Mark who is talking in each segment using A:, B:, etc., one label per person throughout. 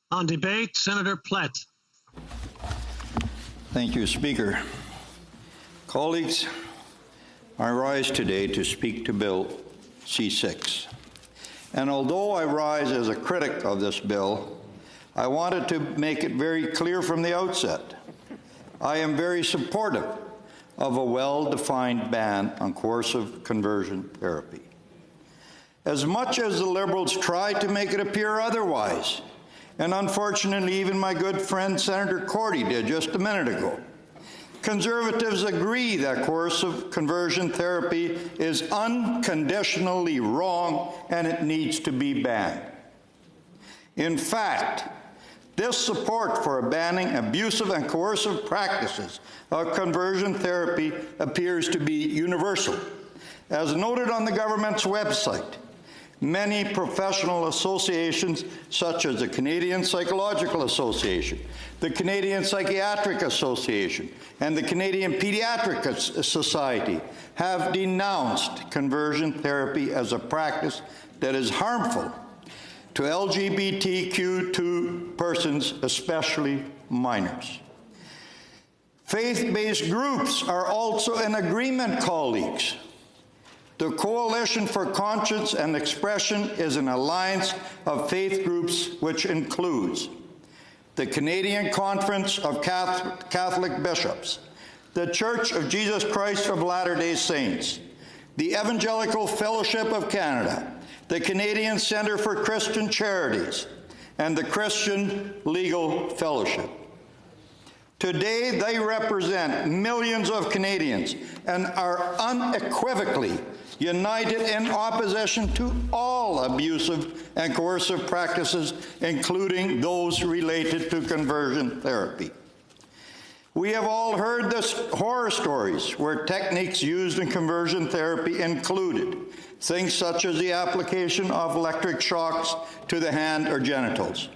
A: On debate, Senator Plett.
B: Thank you, Speaker. Colleagues, I rise today to speak to Bill C-6. And although I rise as a critic of this bill, I wanted to make it very clear from the outset. I am very supportive of a well-defined ban on coercive conversion therapy. As much as the Liberals tried to make it appear otherwise, and unfortunately even my good friend Senator Cordy did just a minute ago, Conservatives agree that coercive conversion therapy is unconditionally wrong and it needs to be banned. In fact, this support for banning abusive and coercive practices of conversion therapy appears to be universal. As noted on the government's website, many professional associations, such as the Canadian Psychological Association, the Canadian Psychiatric Association, and the Canadian Pediatric Society, have denounced conversion therapy as a practice that is harmful to LGBTQ2 persons, especially minors. Faith-based groups are also in agreement, colleagues. The Coalition for Conscience and Expression is an alliance of faith groups which includes the Canadian Conference of Catholic Bishops, the Church of Jesus Christ of Latter-day Saints, the Evangelical Fellowship of Canada, the Canadian Centre for Christian Charities, and the Christian Legal Fellowship. Today, they represent millions of Canadians and are unequivocally united in opposition to all abusive and coercive practices, including those related to conversion therapy. We have all heard the horror stories where techniques used in conversion therapy included things such as the application of electric shocks to the hand or genitals,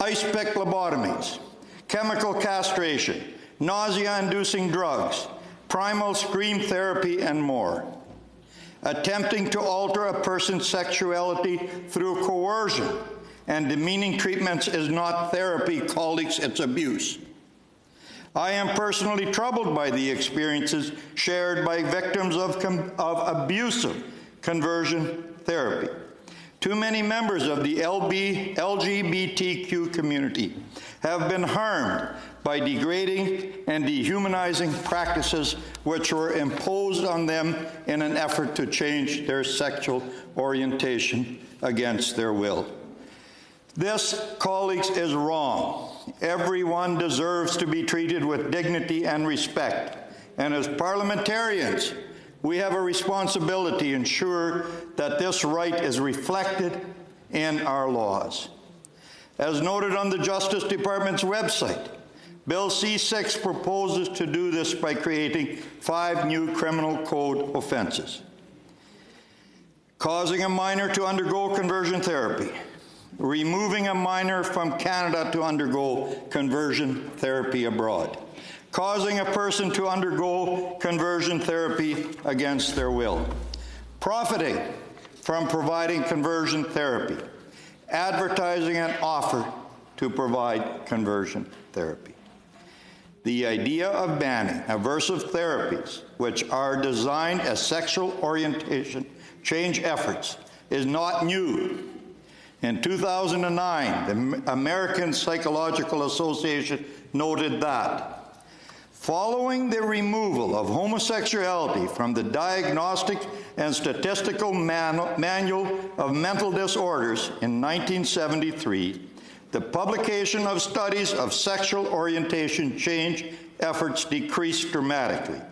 B: ice pick lobotomies, chemical castration, nausea-inducing drugs, primal scream therapy, and more. Attempting to alter a person's sexuality through coercion and demeaning treatments is not therapy, colleagues, it's abuse. I am personally troubled by the experiences shared by victims of abusive conversion therapy. Too many members of the LGBTQ community have been harmed by degrading and dehumanizing practices which were imposed on them in an effort to change their sexual orientation against their will. This, colleagues, is wrong. Everyone deserves to be treated with dignity and respect, and as parliamentarians, we have a responsibility to ensure that this right is reflected in our laws. As noted on the Justice Department's website, Bill C-6 proposes to do this by creating 5 new criminal code offenses: causing a minor to undergo conversion therapy, removing a minor from Canada to undergo conversion therapy abroad, causing a person to undergo conversion therapy against their will, profiting from providing conversion therapy, advertising an offer to provide conversion therapy. The idea of banning aversive therapies, which are designed as sexual orientation change efforts, is not new. In 2009, the American Psychological Association noted that following the removal of homosexuality from the Diagnostic and Statistical Manual of Mental Disorders in 1973, the publication of studies of sexual orientation change efforts decreased dramatically,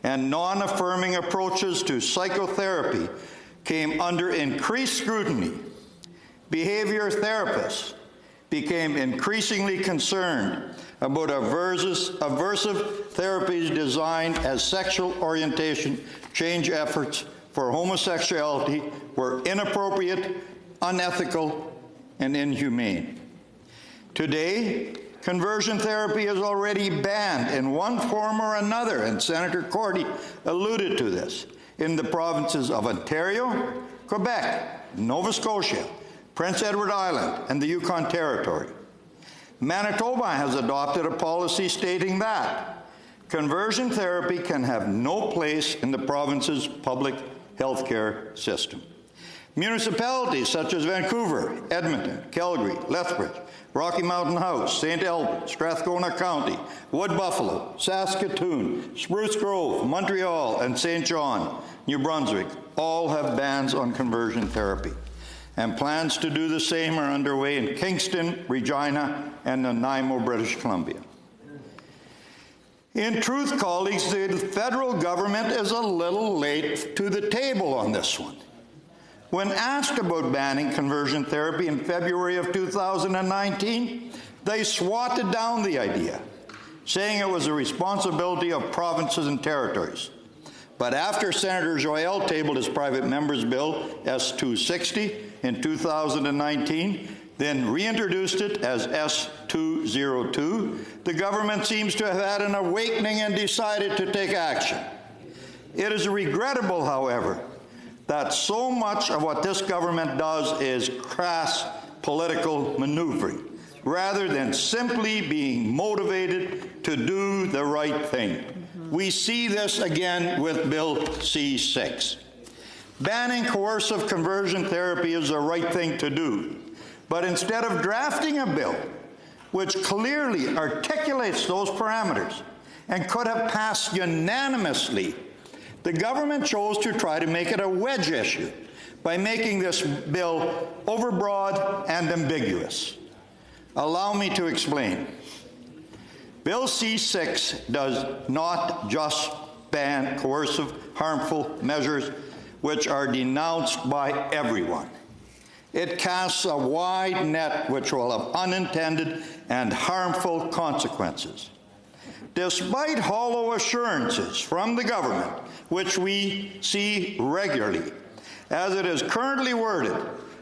B: and non-affirming approaches to psychotherapy came under increased scrutiny. Behavior therapists became increasingly concerned about aversive therapies designed as sexual orientation change efforts for homosexuality were inappropriate, unethical, and inhumane. Today, conversion therapy is already banned in one form or another, and Senator Cordy alluded to this, in the provinces of Ontario, Quebec, Nova Scotia, Prince Edward Island, and the Yukon Territory. Manitoba has adopted a policy stating that conversion therapy can have no place in the province's public health care system. Municipalities such as Vancouver, Edmonton, Calgary, Lethbridge, Rocky Mountain House, St. Albert, Strathcona County, Wood Buffalo, Saskatoon, Spruce Grove, Montreal, and St. John, New Brunswick, all have bans on conversion therapy. And plans to do the same are underway in Kingston, Regina, and Nanaimo, British Columbia. In truth, colleagues, the federal government is a little late to the table on this one. When asked about banning conversion therapy in February of 2019, they swatted down the idea, saying it was the responsibility of provinces and territories. But after Senator Joyal tabled his private member's bill, S-260, in 2019, then reintroduced it as S-202, the government seems to have had an awakening and decided to take action. It is regrettable, however, that so much of what this government does is crass political maneuvering, rather than simply being motivated to do the right thing. We see this again with Bill C-6. Banning coercive conversion therapy is the right thing to do, but instead of drafting a bill which clearly articulates those parameters and could have passed unanimously, the government chose to try to make it a wedge issue by making this bill overbroad and ambiguous. Allow me to explain. Bill C-6 does not just ban coercive, harmful measures which are denounced by everyone. It casts a wide net which will have unintended and harmful consequences. Despite hollow assurances from the government, which we see regularly, as it is currently worded,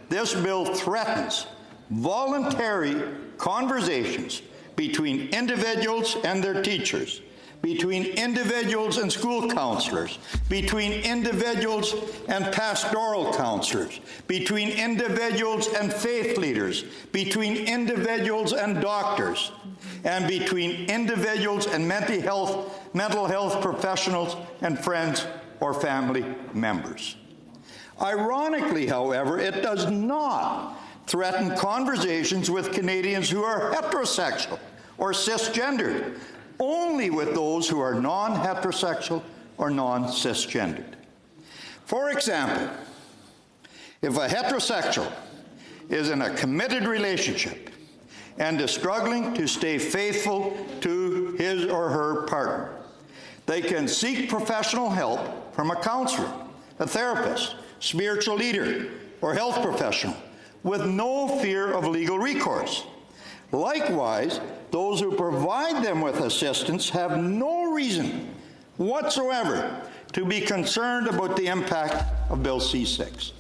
B: this bill threatens voluntary conversations between individuals and their teachers, between individuals and school counselors, between individuals and pastoral counselors, between individuals and faith leaders, between individuals and doctors, and between individuals and mental health professionals and friends or family members. Ironically, however, it does not threaten conversations with Canadians who are heterosexual or cisgendered, only with those who are non-heterosexual or non-cisgendered. For example, if a heterosexual is in a committed relationship and is struggling to stay faithful to his or her partner, they can seek professional help from a counselor, a therapist, spiritual leader, or health professional with no fear of legal recourse. Likewise, those who provide them with assistance have no reason whatsoever to be concerned about the impact of Bill C-6.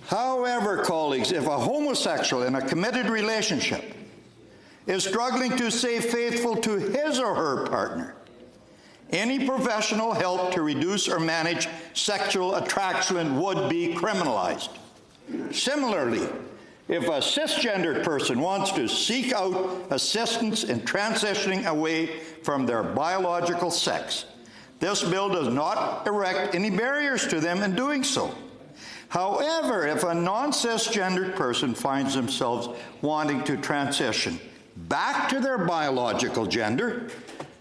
B: However, colleagues, if a homosexual in a committed relationship is struggling to stay faithful to his or her partner, any professional help to reduce or manage sexual attraction would be criminalized. Similarly, if a cisgendered person wants to seek out assistance in transitioning away from their biological sex, this bill does not erect any barriers to them in doing so. However, if a non-cisgendered person finds themselves wanting to transition back to their biological gender,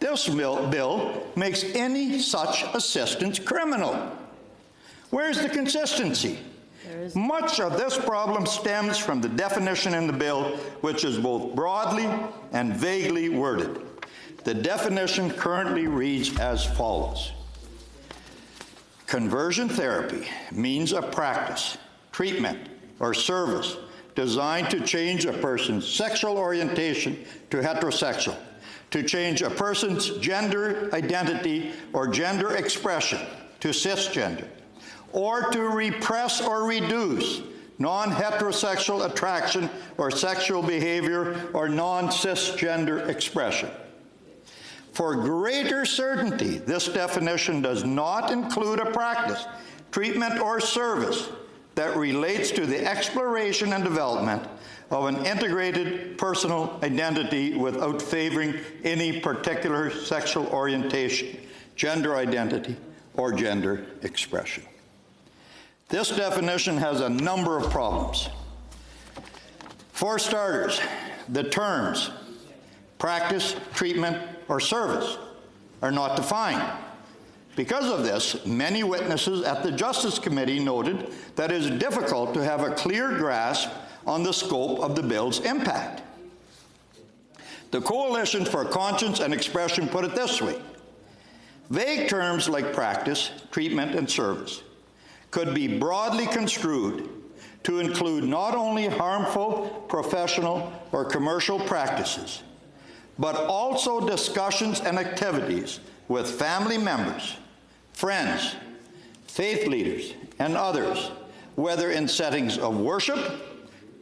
B: this bill makes any such assistance criminal. Where's the consistency? Much of this problem stems from the definition in the bill, which is both broadly and vaguely worded. The definition currently reads as follows. Conversion therapy means a practice, treatment, or service designed to change a person's sexual orientation to heterosexual, to change a person's gender identity or gender expression to cisgender, or to repress or reduce non-heterosexual attraction or sexual behavior or non-cisgender expression. For greater certainty, this definition does not include a practice, treatment, or service that relates to the exploration and development of an integrated personal identity without favoring any particular sexual orientation, gender identity, or gender expression. This definition has a number of problems. For starters, the terms practice, treatment, or service are not defined. Because of this, many witnesses at the Justice Committee noted that it is difficult to have a clear grasp on the scope of the bill's impact. The Coalition for Conscience and Expression put it this way: vague terms like practice, treatment, and service could be broadly construed to include not only harmful professional or commercial practices, but also discussions and activities with family members, friends, faith leaders, and others, whether in settings of worship,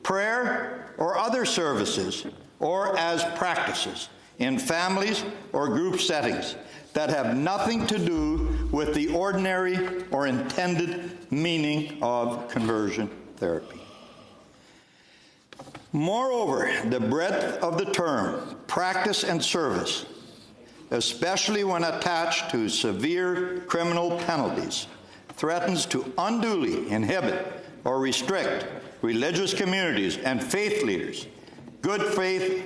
B: prayer, or other services, or as practices in families or group settings that have nothing to do with the ordinary or intended meaning of conversion therapy. Moreover, the breadth of the term practice and service, especially when attached to severe criminal penalties, threatens to unduly inhibit or restrict religious communities and faith leaders' good faith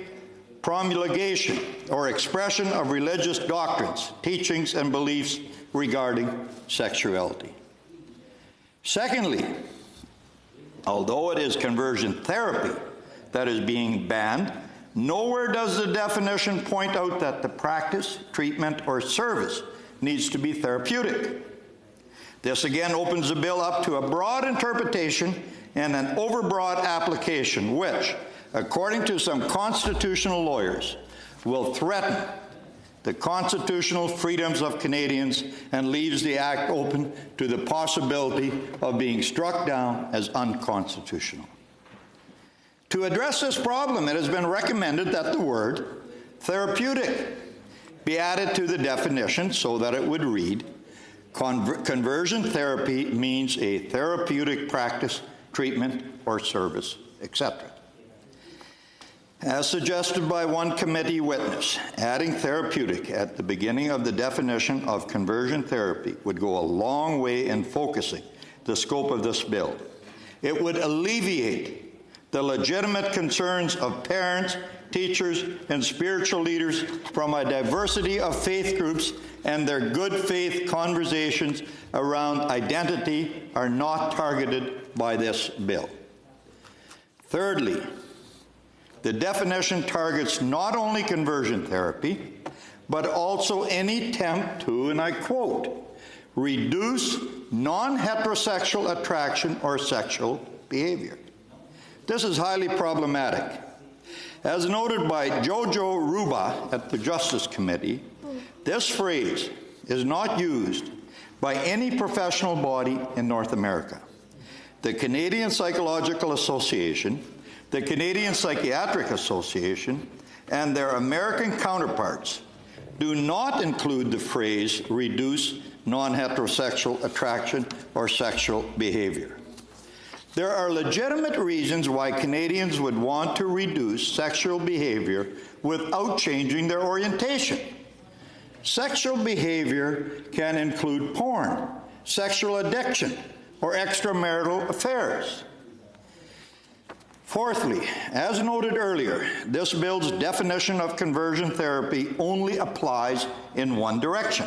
B: promulgation or expression of religious doctrines, teachings, and beliefs regarding sexuality. Secondly, although it is conversion therapy that is being banned, nowhere does the definition point out that the practice, treatment, or service needs to be therapeutic. This again opens the bill up to a broad interpretation and an overbroad application which, according to some constitutional lawyers, will threaten the constitutional freedoms of Canadians and leaves the Act open to the possibility of being struck down as unconstitutional. To address this problem, it has been recommended that the word therapeutic be added to the definition so that it would read, conversion therapy means a therapeutic practice, treatment, or service, etc. As suggested by one committee witness, adding therapeutic at the beginning of the definition of conversion therapy would go a long way in focusing the scope of this bill. It would alleviate the legitimate concerns of parents, teachers, and spiritual leaders from a diversity of faith groups, and their good faith conversations around identity are not targeted by this bill. Thirdly, the definition targets not only conversion therapy, but also any attempt to, and I quote, reduce non-heterosexual attraction or sexual behavior. This is highly problematic. As noted by Jojo Ruba at the Justice Committee, this phrase is not used by any professional body in North America. The Canadian Psychological Association, the Canadian Psychiatric Association, and their American counterparts do not include the phrase reduce non-heterosexual attraction or sexual behavior. There are legitimate reasons why Canadians would want to reduce sexual behavior without changing their orientation. Sexual behavior can include porn, sexual addiction, or extramarital affairs. Fourthly, as noted earlier, this bill's definition of conversion therapy only applies in one direction.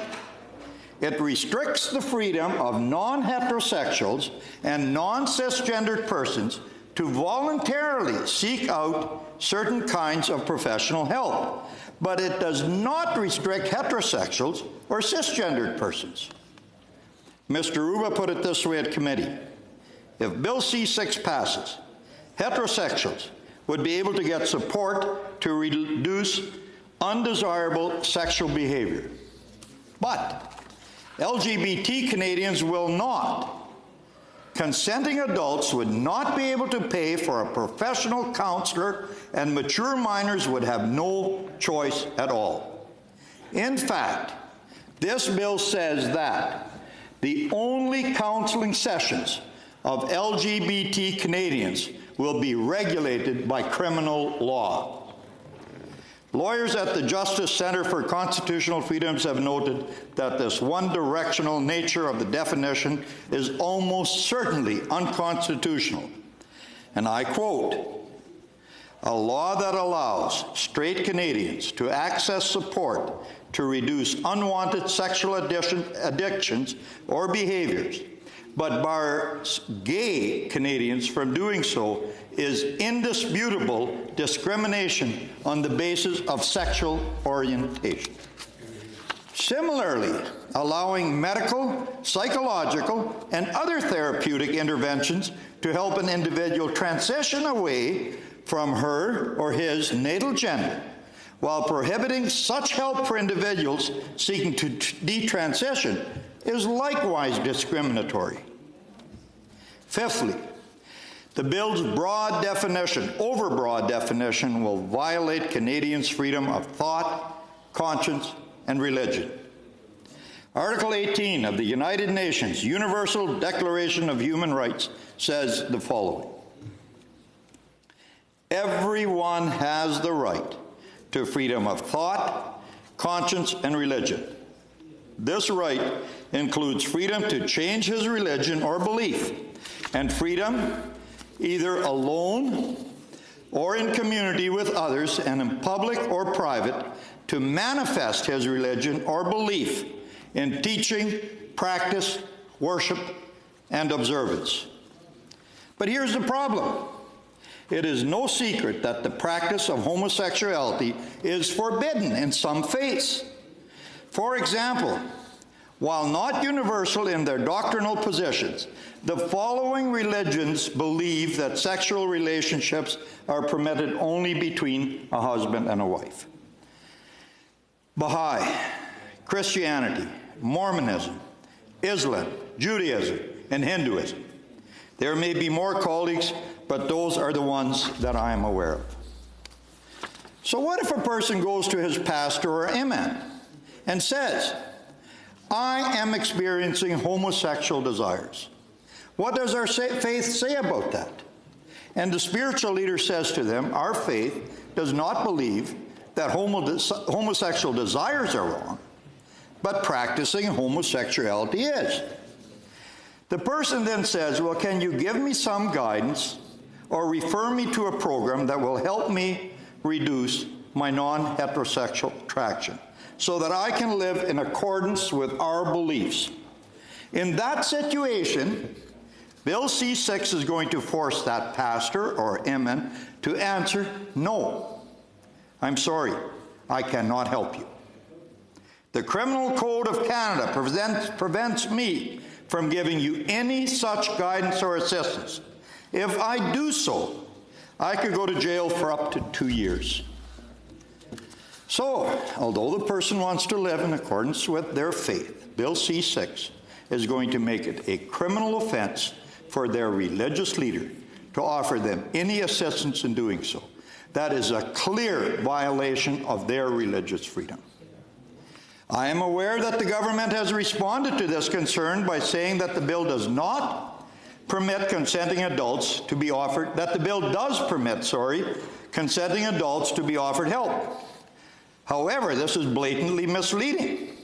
B: It restricts the freedom of non-heterosexuals and non-cisgendered persons to voluntarily seek out certain kinds of professional help, but it does not restrict heterosexuals or cisgendered persons. Mr. Ruba put it this way at committee: if Bill C-6 passes, heterosexuals would be able to get support to reduce undesirable sexual behavior. But LGBT Canadians will not. Consenting adults would not be able to pay for a professional counselor, and mature minors would have no choice at all. In fact, this bill says that the only counseling sessions of LGBT Canadians will be regulated by criminal law. Lawyers at the Justice Center for Constitutional Freedoms have noted that this one-directional nature of the definition is almost certainly unconstitutional. And I quote, "A law that allows straight Canadians to access support to reduce unwanted sexual addictions or behaviors, but bars gay Canadians from doing so is indisputable discrimination on the basis of sexual orientation." Similarly, allowing medical, psychological, and other therapeutic interventions to help an individual transition away from her or his natal gender, while prohibiting such help for individuals seeking to detransition, is likewise discriminatory. Fifthly, the bill's overbroad definition will violate Canadians' freedom of thought, conscience, and religion. Article 18 of the United Nations Universal Declaration of Human Rights says the following: "Everyone has the right to freedom of thought, conscience, and religion. This right includes freedom to change his religion or belief, and freedom, either alone or in community with others and in public or private, to manifest his religion or belief in teaching, practice, worship, and observance." But here's the problem. It is no secret that the practice of homosexuality is forbidden in some faiths. For example, while not universal in their doctrinal positions, the following religions believe that sexual relationships are permitted only between a husband and a wife: Baha'i, Christianity, Mormonism, Islam, Judaism, and Hinduism. There may be more colleagues, but those are the ones that I am aware of. So what if a person goes to his pastor or imam and says, "I am experiencing homosexual desires"? What does our faith say about that? And the spiritual leader says to them, "Our faith does not believe that homosexual desires are wrong, but practicing homosexuality is." The person then says, "Well, can you give me some guidance or refer me to a program that will help me reduce my non-heterosexual attraction so that I can live in accordance with our beliefs?" In that situation, Bill C-6 is going to force that pastor or imam to answer, "No, I'm sorry, I cannot help you. The Criminal Code of Canada prevents me from giving you any such guidance or assistance. If I do so, I could go to jail for up to 2 years." So, although the person wants to live in accordance with their faith, Bill C-6 is going to make it a criminal offense for their religious leader to offer them any assistance in doing so. That is a clear violation of their religious freedom. I am aware that the government has responded to this concern by saying that the bill does not permit consenting adults to be offered, consenting adults to be offered help. However, this is blatantly misleading.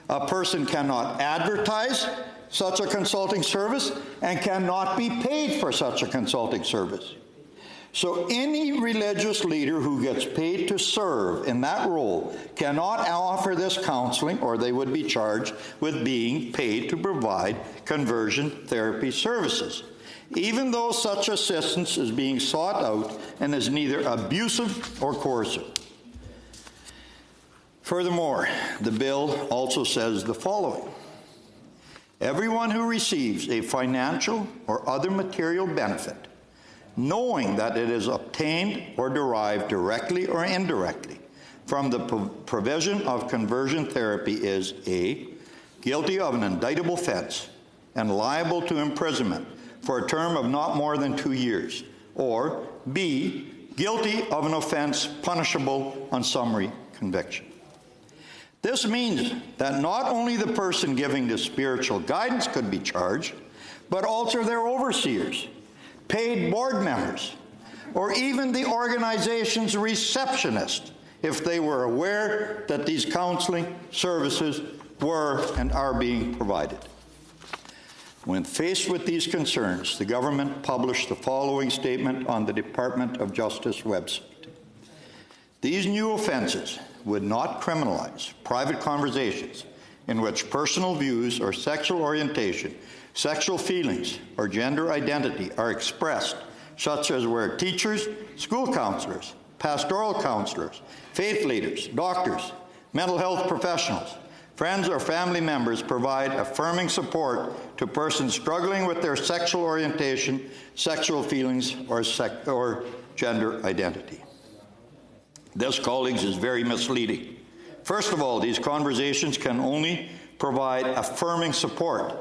B: A person cannot advertise such a consulting service and cannot be paid for such a consulting service. So any religious leader who gets paid to serve in that role cannot offer this counseling, or they would be charged with being paid to provide conversion therapy services, even though such assistance is being sought out and is neither abusive or coercive. Furthermore, the bill also says the following: "Everyone who receives a financial or other material benefit, knowing that it is obtained or derived directly or indirectly from the provision of conversion therapy, is A, guilty of an indictable offense and liable to imprisonment for a term of not more than 2 years, or B, guilty of an offense punishable on summary conviction." This means that not only the person giving the spiritual guidance could be charged, but also their overseers, paid board members, or even the organization's receptionist if they were aware that these counseling services were and are being provided. When faced with these concerns, the government published the following statement on the Department of Justice website. These new offenses would not criminalize private conversations in which personal views or sexual orientation, sexual feelings, or gender identity are expressed, such as where teachers, school counselors, pastoral counselors, faith leaders, doctors, mental health professionals, friends or family members provide affirming support to persons struggling with their sexual orientation, sexual feelings, or gender identity. This, colleagues, is very misleading. First of all, these conversations can only provide affirming support.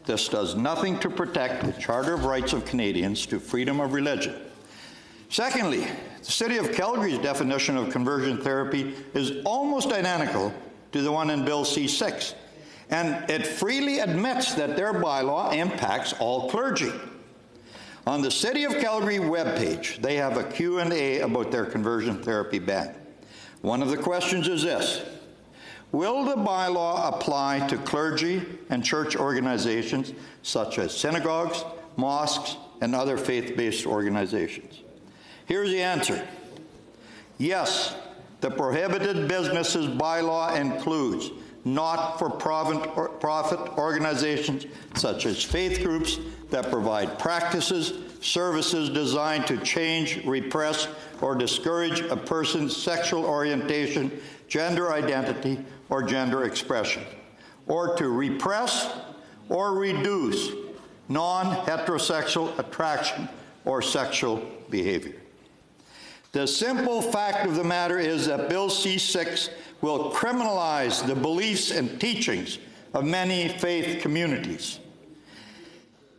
B: This does nothing to protect the Charter of Rights of Canadians to freedom of religion. Secondly, the City of Calgary's definition of conversion therapy is almost identical to the one in Bill C-6, and it freely admits that their bylaw impacts all clergy. On the City of Calgary webpage, they have a Q&A about their conversion therapy ban. One of the questions is this: will the bylaw apply to clergy and church organizations such as synagogues, mosques, and other faith-based organizations? Here's the answer. Yes, the prohibited businesses bylaw includes not-for-profit organizations such as faith groups that provide practices, services designed to change, repress, or discourage a person's sexual orientation, gender identity, or gender expression, or to repress or reduce non-heterosexual attraction or sexual behavior. The simple fact of the matter is that Bill C-6 will criminalize the beliefs and teachings of many faith communities.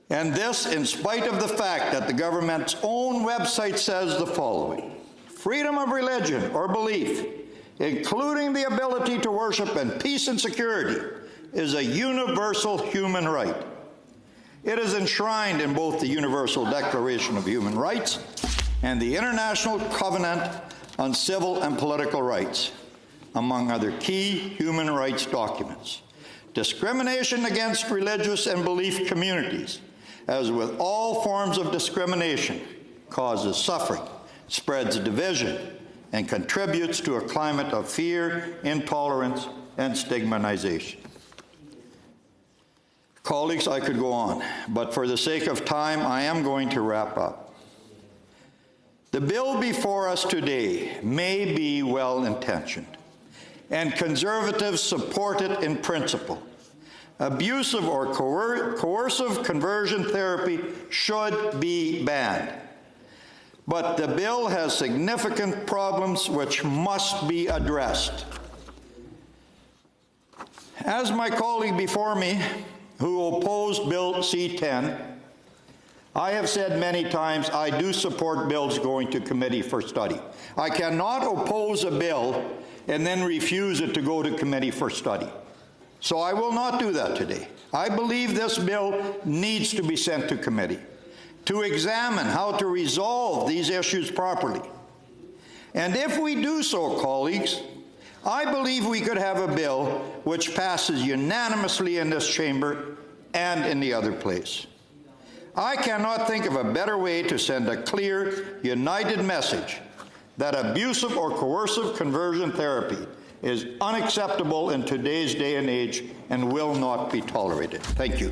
B: And this in spite of the fact that the government's own website says the following: freedom of religion or belief, including the ability to worship in peace and security, is a universal human right. It is enshrined in both the Universal Declaration of Human Rights and the International Covenant on Civil and Political Rights, among other key human rights documents. Discrimination against religious and belief communities, as with all forms of discrimination, causes suffering, spreads division, and contributes to a climate of fear, intolerance, and stigmatization. Colleagues, I could go on, but for the sake of time, I am going to wrap up. The bill before us today may be well-intentioned, and Conservatives support it in principle. Abusive or coercive conversion therapy should be banned. But the bill has significant problems which must be addressed. As my colleague before me, who opposed Bill C-10, I have said many times I do support bills going to committee for study. I cannot oppose a bill and then refuse it to go to committee for study. So I will not do that today. I believe this bill needs to be sent to committee to examine how to resolve these issues properly. And if we do so, colleagues, I believe we could have a bill which passes unanimously in this chamber and in the other place. I cannot think of a better way to send a clear, united message that abusive or coercive conversion therapy is unacceptable in today's day and age and will not be tolerated. Thank you.